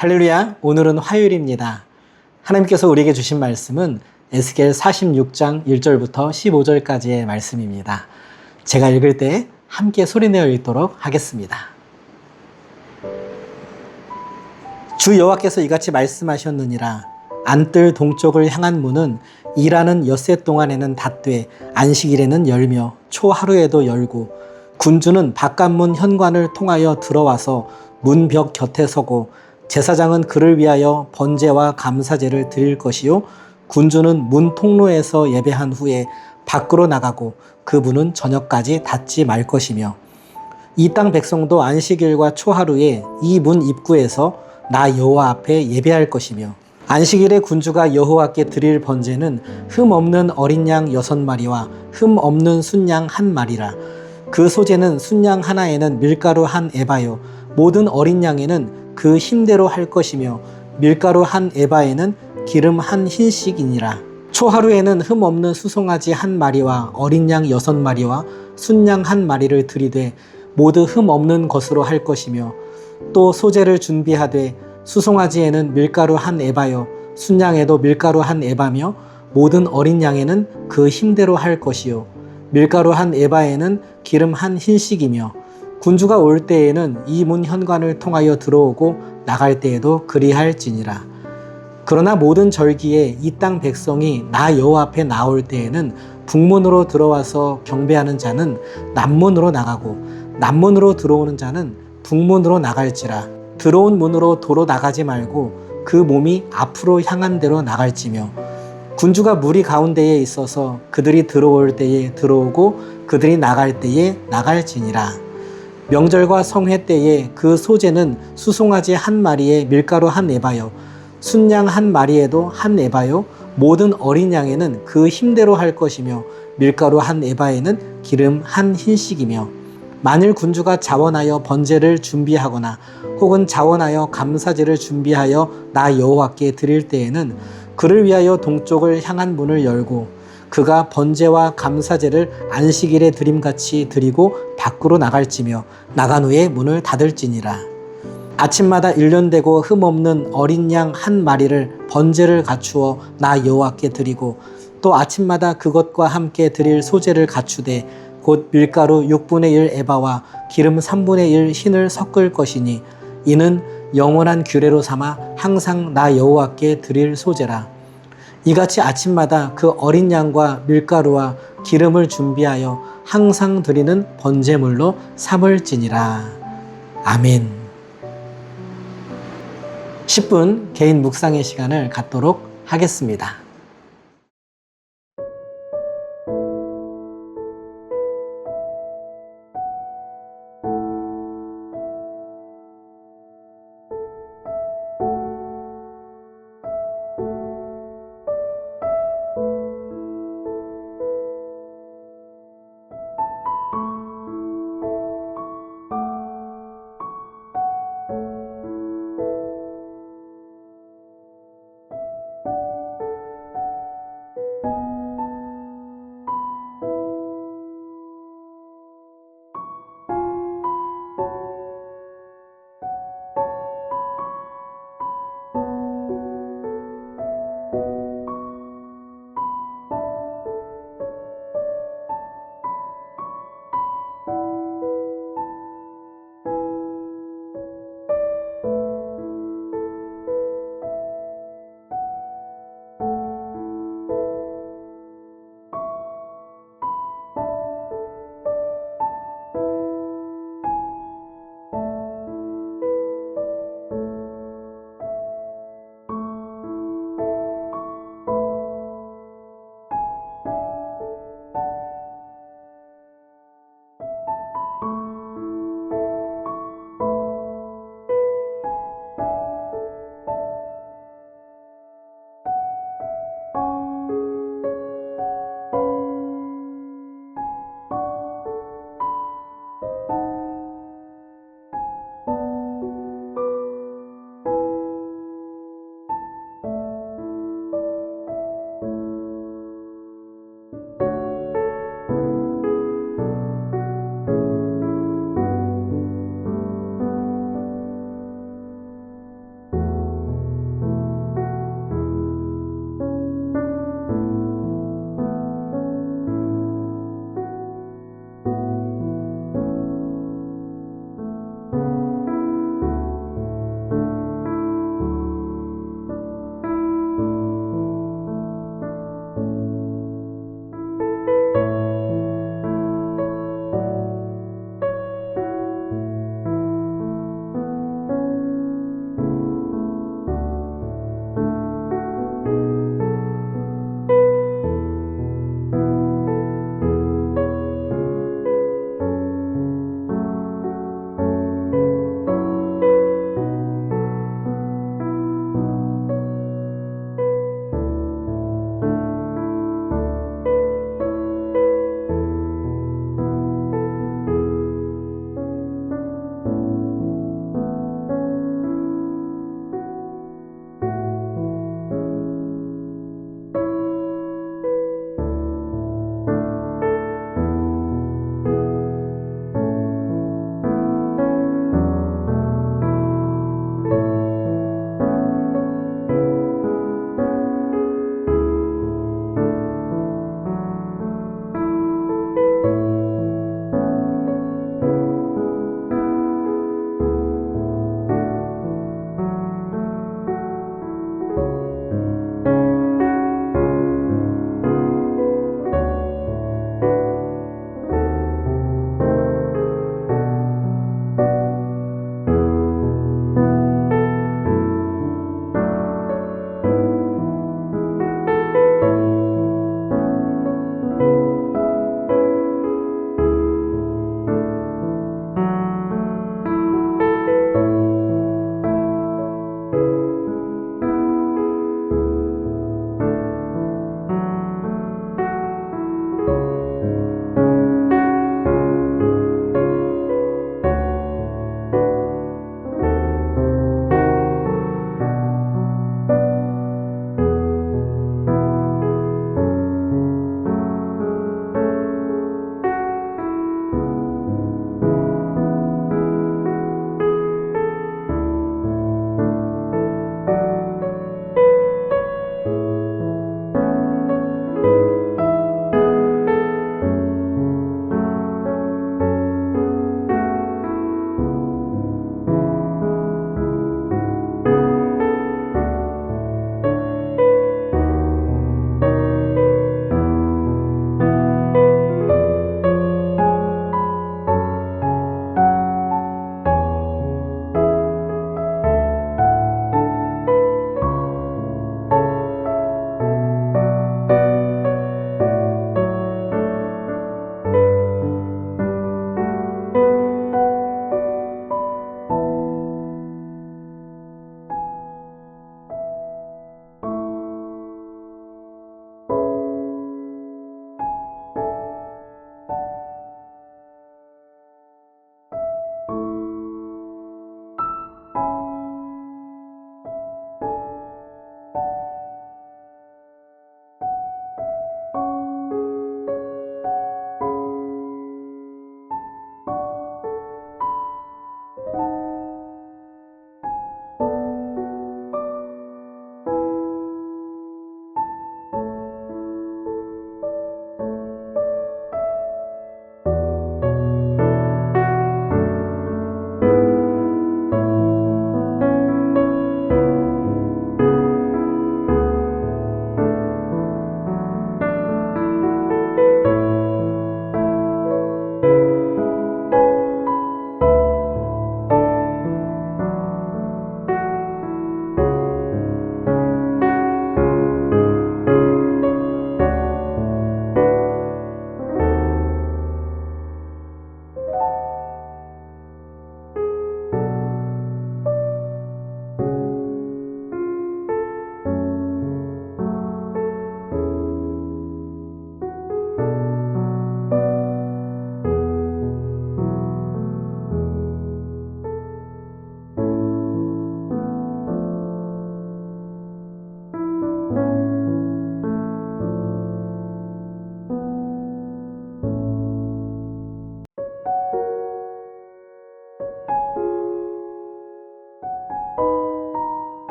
할렐루야, 오늘은 화요일입니다. 하나님께서 우리에게 주신 말씀은 에스겔 46장 1절부터 15절까지의 말씀입니다. 제가 읽을 때 함께 소리내어 읽도록 하겠습니다. 주 여호와께서 이같이 말씀하셨느니라. 안뜰 동쪽을 향한 문은 일하는 엿새 동안에는 닫되 안식일에는 열며 초하루에도 열고 군주는 바깥문 현관을 통하여 들어와서 문벽 곁에 서고 제사장은 그를 위하여 번제와 감사제를 드릴 것이요 군주는 문 통로에서 예배한 후에 밖으로 나가고 그 문은 저녁까지 닫지 말 것이며 이 땅 백성도 안식일과 초하루에 이 문 입구에서 나 여호와 앞에 예배할 것이며 안식일에 군주가 여호와께 드릴 번제는 흠 없는 어린 양 6마리와 흠 없는 순양 1마리라. 그 소제는 순양 하나에는 밀가루 1에바요 모든 어린 양에는 그 힘대로 할 것이며 밀가루 1에바에는 기름 1흰씩이니라. 초하루에는 흠 없는 수송아지 1마리와 어린 양 6마리와 순양 1마리를 드리되 모두 흠 없는 것으로 할 것이며 또 소제를 준비하되 수송아지에는 밀가루 1에바요 순양에도 밀가루 1에바며 모든 어린 양에는 그 힘대로 할 것이요 밀가루 1에바에는 기름 1흰씩이며 군주가 올 때에는 이 문 현관을 통하여 들어오고 나갈 때에도 그리할지니라. 그러나 모든 절기에 이 땅 백성이 나 여호와 앞에 나올 때에는 북문으로 들어와서 경배하는 자는 남문으로 나가고 남문으로 들어오는 자는 북문으로 나갈지라. 들어온 문으로 도로 나가지 말고 그 몸이 앞으로 향한 대로 나갈지며 군주가 무리 가운데에 있어서 그들이 들어올 때에 들어오고 그들이 나갈 때에 나갈지니라. 명절과 성회 때에 그 소제는 수송아지 1마리에 밀가루 1에바요 순양 1마리에도 1에바요 모든 어린 양에는 그 힘대로 할 것이며 밀가루 1에바에는 기름 1흰씩이며 만일 군주가 자원하여 번제를 준비하거나 혹은 자원하여 감사제를 준비하여 나 여호와께 드릴 때에는 그를 위하여 동쪽을 향한 문을 열고 그가 번제와 감사제를 안식일에 드림같이 드리고 밖으로 나갈지며 나간 후에 문을 닫을지니라. 아침마다 일련되고 흠없는 어린 양 1마리를 번제를 갖추어 나 여호와께 드리고 또 아침마다 그것과 함께 드릴 소제를 갖추되 곧 밀가루 6분의 1 에바와 기름 3분의 1 흰을 섞을 것이니 이는 영원한 규례로 삼아 항상 나 여호와께 드릴 소제라. 이같이 아침마다 그 어린 양과 밀가루와 기름을 준비하여 항상 드리는 번제물로 삼을지니라. 아멘. 10분 개인 묵상의 시간을 갖도록 하겠습니다.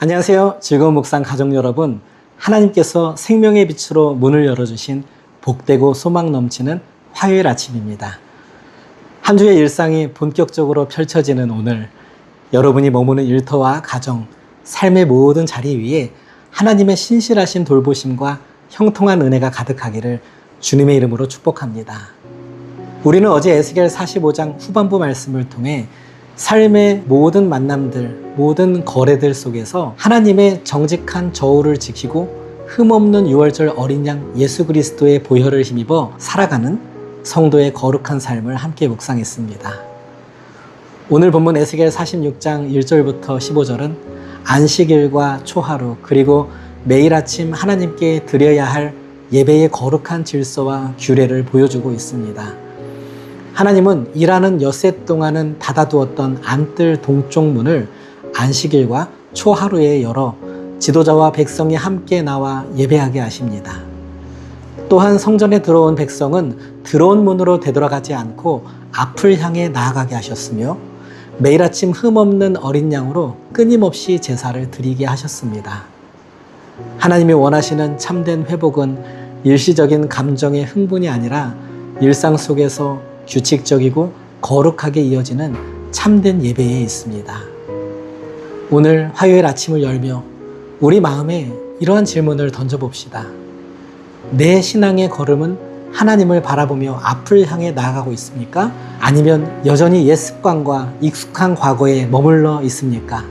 안녕하세요. 즐거운 묵상 가족 여러분. 하나님께서 생명의 빛으로 문을 열어주신 복되고 소망 넘치는 화요일 아침입니다. 한 주의 일상이 본격적으로 펼쳐지는 오늘, 여러분이 머무는 일터와 가정, 삶의 모든 자리 위에 하나님의 신실하신 돌보심과 형통한 은혜가 가득하기를 주님의 이름으로 축복합니다. 우리는 어제 에스겔 45장 후반부 말씀을 통해 삶의 모든 만남들, 모든 거래들 속에서 하나님의 정직한 저울을 지키고 흠없는 유월절 어린 양 예수 그리스도의 보혈을 힘입어 살아가는 성도의 거룩한 삶을 함께 묵상했습니다. 오늘 본문 에스겔 46장 1절부터 15절은 안식일과 초하루 그리고 매일 아침 하나님께 드려야 할 예배의 거룩한 질서와 규례를 보여주고 있습니다. 하나님은 일하는 엿새 동안은 닫아두었던 안뜰 동쪽 문을 안식일과 초하루에 열어 지도자와 백성이 함께 나와 예배하게 하십니다. 또한 성전에 들어온 백성은 들어온 문으로 되돌아가지 않고 앞을 향해 나아가게 하셨으며 매일 아침 흠없는 어린 양으로 끊임없이 제사를 드리게 하셨습니다. 하나님이 원하시는 참된 회복은 일시적인 감정의 흥분이 아니라 일상 속에서 규칙적이고 거룩하게 이어지는 참된 예배에 있습니다. 오늘 화요일 아침을 열며 우리 마음에 이러한 질문을 던져봅시다. 내 신앙의 걸음은 하나님을 바라보며 앞을 향해 나아가고 있습니까? 아니면 여전히 옛 습관과 익숙한 과거에 머물러 있습니까?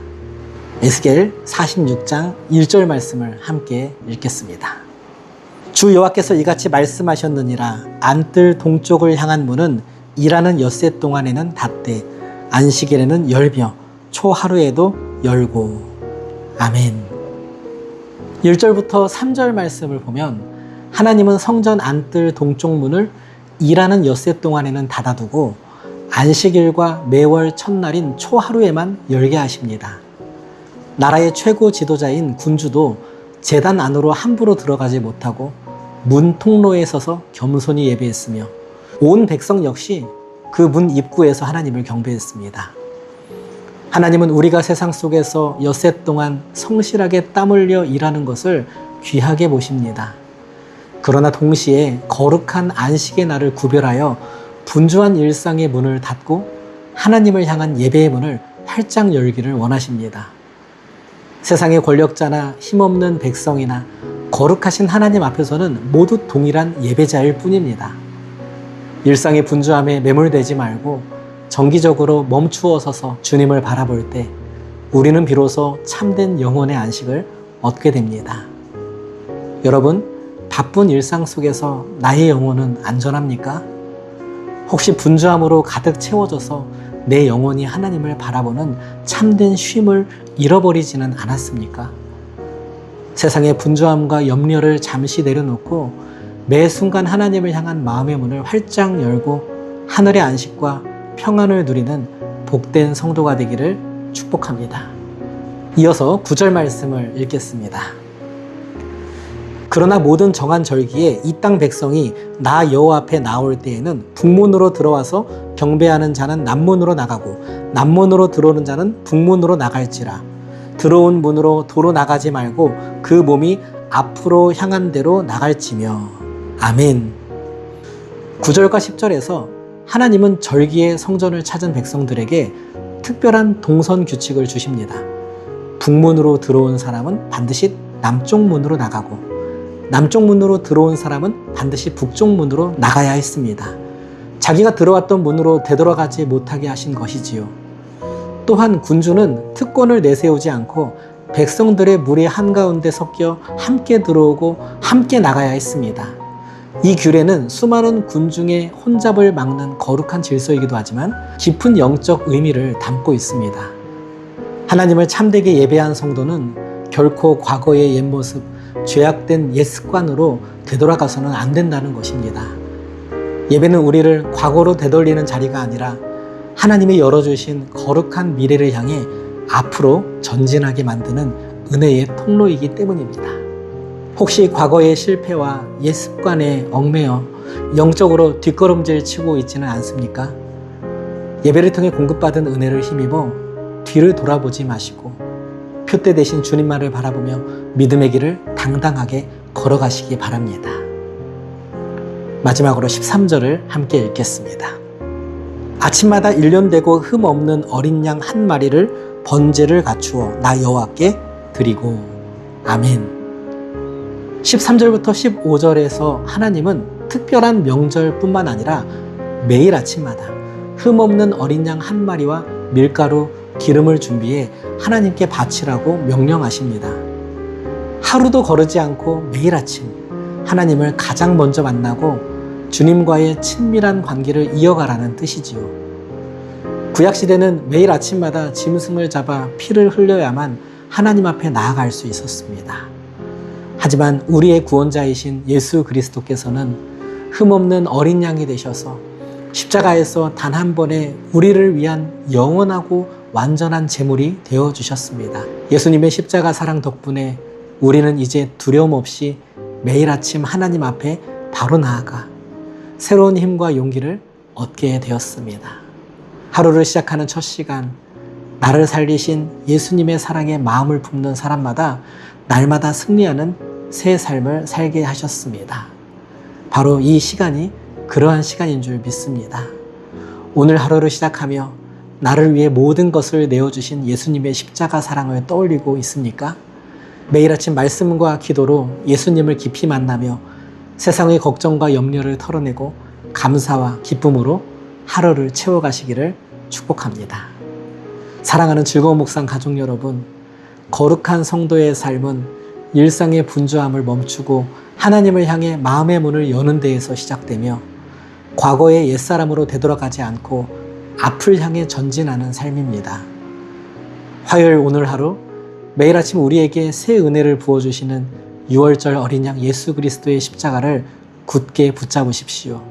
에스겔 46장 1절 말씀을 함께 읽겠습니다. 주 여호와께서 이같이 말씀하셨느니라. 안뜰 동쪽을 향한 문은 일하는 엿새 동안에는 닫되 안식일에는 열며 초하루에도 열고. 아멘. 1절부터 3절 말씀을 보면 하나님은 성전 안뜰 동쪽 문을 일하는 엿새 동안에는 닫아두고 안식일과 매월 첫날인 초하루에만 열게 하십니다. 나라의 최고 지도자인 군주도 제단 안으로 함부로 들어가지 못하고 문 통로에 서서 겸손히 예배했으며 온 백성 역시 그 문 입구에서 하나님을 경배했습니다. 하나님은 우리가 세상 속에서 엿새 동안 성실하게 땀 흘려 일하는 것을 귀하게 보십니다. 그러나 동시에 거룩한 안식의 날을 구별하여 분주한 일상의 문을 닫고 하나님을 향한 예배의 문을 활짝 열기를 원하십니다. 세상의 권력자나 힘없는 백성이나 거룩하신 하나님 앞에서는 모두 동일한 예배자일 뿐입니다. 일상의 분주함에 매몰되지 말고 정기적으로 멈추어 서서 주님을 바라볼 때 우리는 비로소 참된 영혼의 안식을 얻게 됩니다. 여러분, 바쁜 일상 속에서 나의 영혼은 안전합니까? 혹시 분주함으로 가득 채워져서 내 영혼이 하나님을 바라보는 참된 쉼을 잃어버리지는 않았습니까? 세상의 분주함과 염려를 잠시 내려놓고 매 순간 하나님을 향한 마음의 문을 활짝 열고 하늘의 안식과 평안을 누리는 복된 성도가 되기를 축복합니다. 이어서 9절 말씀을 읽겠습니다. 그러나 모든 정한 절기에 이 땅 백성이 나 여호와 앞에 나올 때에는 북문으로 들어와서 경배하는 자는 남문으로 나가고 남문으로 들어오는 자는 북문으로 나갈지라. 들어온 문으로 도로 나가지 말고 그 몸이 앞으로 향한 대로 나갈지며. 아멘. 9절과 10절에서 하나님은 절기의 성전을 찾은 백성들에게 특별한 동선 규칙을 주십니다. 북문으로 들어온 사람은 반드시 남쪽 문으로 나가고 남쪽 문으로 들어온 사람은 반드시 북쪽 문으로 나가야 했습니다. 자기가 들어왔던 문으로 되돌아가지 못하게 하신 것이지요. 또한 군주는 특권을 내세우지 않고 백성들의 무리 한가운데 섞여 함께 들어오고 함께 나가야 했습니다. 이 규례는 수많은 군중의 혼잡을 막는 거룩한 질서이기도 하지만 깊은 영적 의미를 담고 있습니다. 하나님을 참되게 예배한 성도는 결코 과거의 옛 모습, 죄악된 옛 습관으로 되돌아가서는 안 된다는 것입니다. 예배는 우리를 과거로 되돌리는 자리가 아니라 하나님이 열어주신 거룩한 미래를 향해 앞으로 전진하게 만드는 은혜의 통로이기 때문입니다. 혹시 과거의 실패와 옛 습관에 얽매여 영적으로 뒷걸음질 치고 있지는 않습니까? 예배를 통해 공급받은 은혜를 힘입어 뒤를 돌아보지 마시고 표대 되신 주님만을 바라보며 믿음의 길을 당당하게 걸어가시기 바랍니다. 마지막으로 13절을 함께 읽겠습니다. 아침마다 일련되고 흠 없는 어린 양 한 마리를 번제를 갖추어 나 여호와께 드리고. 아멘. 13절부터 15절에서 하나님은 특별한 명절뿐만 아니라 매일 아침마다 흠 없는 어린 양 한 마리와 밀가루, 기름을 준비해 하나님께 바치라고 명령하십니다. 하루도 거르지 않고 매일 아침 하나님을 가장 먼저 만나고 주님과의 친밀한 관계를 이어가라는 뜻이지요. 구약시대는 매일 아침마다 짐승을 잡아 피를 흘려야만 하나님 앞에 나아갈 수 있었습니다. 하지만 우리의 구원자이신 예수 그리스도께서는 흠없는 어린 양이 되셔서 십자가에서 단 한 번에 우리를 위한 영원하고 완전한 제물이 되어주셨습니다. 예수님의 십자가 사랑 덕분에 우리는 이제 두려움 없이 매일 아침 하나님 앞에 바로 나아가 새로운 힘과 용기를 얻게 되었습니다. 하루를 시작하는 첫 시간, 나를 살리신 예수님의 사랑에 마음을 품는 사람마다 날마다 승리하는 새 삶을 살게 하셨습니다. 바로 이 시간이 그러한 시간인 줄 믿습니다. 오늘 하루를 시작하며 나를 위해 모든 것을 내어주신 예수님의 십자가 사랑을 떠올리고 있습니까? 매일 아침 말씀과 기도로 예수님을 깊이 만나며 세상의 걱정과 염려를 털어내고 감사와 기쁨으로 하루를 채워가시기를 축복합니다. 사랑하는 즐거운 묵상 가족 여러분, 거룩한 성도의 삶은 일상의 분주함을 멈추고 하나님을 향해 마음의 문을 여는 데에서 시작되며 과거의 옛사람으로 되돌아가지 않고 앞을 향해 전진하는 삶입니다. 화요일 오늘 하루 매일 아침 우리에게 새 은혜를 부어주시는 6월절 어린 양 예수 그리스도의 십자가를 굳게 붙잡으십시오.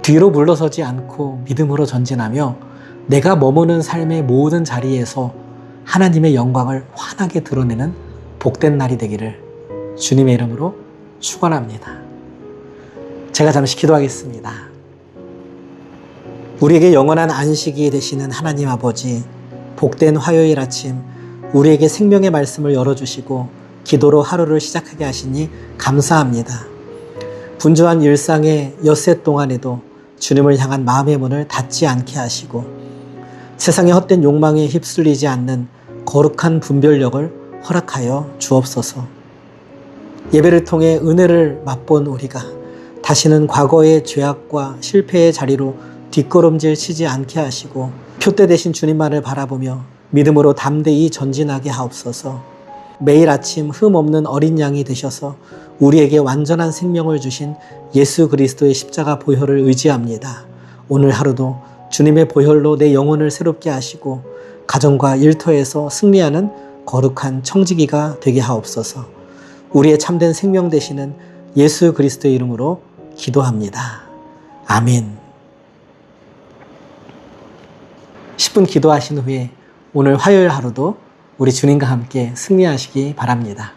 뒤로 물러서지 않고 믿음으로 전진하며 내가 머무는 삶의 모든 자리에서 하나님의 영광을 환하게 드러내는 복된 날이 되기를 주님의 이름으로 축원합니다. 제가 잠시 기도하겠습니다. 우리에게 영원한 안식이 되시는 하나님 아버지, 복된 화요일 아침 우리에게 생명의 말씀을 열어주시고 기도로 하루를 시작하게 하시니 감사합니다. 분주한 일상의 엿새 동안에도 주님을 향한 마음의 문을 닫지 않게 하시고 세상의 헛된 욕망에 휩쓸리지 않는 거룩한 분별력을 허락하여 주옵소서. 예배를 통해 은혜를 맛본 우리가 다시는 과거의 죄악과 실패의 자리로 뒷걸음질 치지 않게 하시고 표대 되신 주님만을 바라보며 믿음으로 담대히 전진하게 하옵소서. 매일 아침 흠 없는 어린 양이 되셔서 우리에게 완전한 생명을 주신 예수 그리스도의 십자가 보혈을 의지합니다. 오늘 하루도 주님의 보혈로 내 영혼을 새롭게 하시고 가정과 일터에서 승리하는 거룩한 청지기가 되게 하옵소서. 우리의 참된 생명 되시는 예수 그리스도의 이름으로 기도합니다. 아멘. 10분 기도하신 후에 오늘 화요일 하루도 우리 주님과 함께 승리하시기 바랍니다.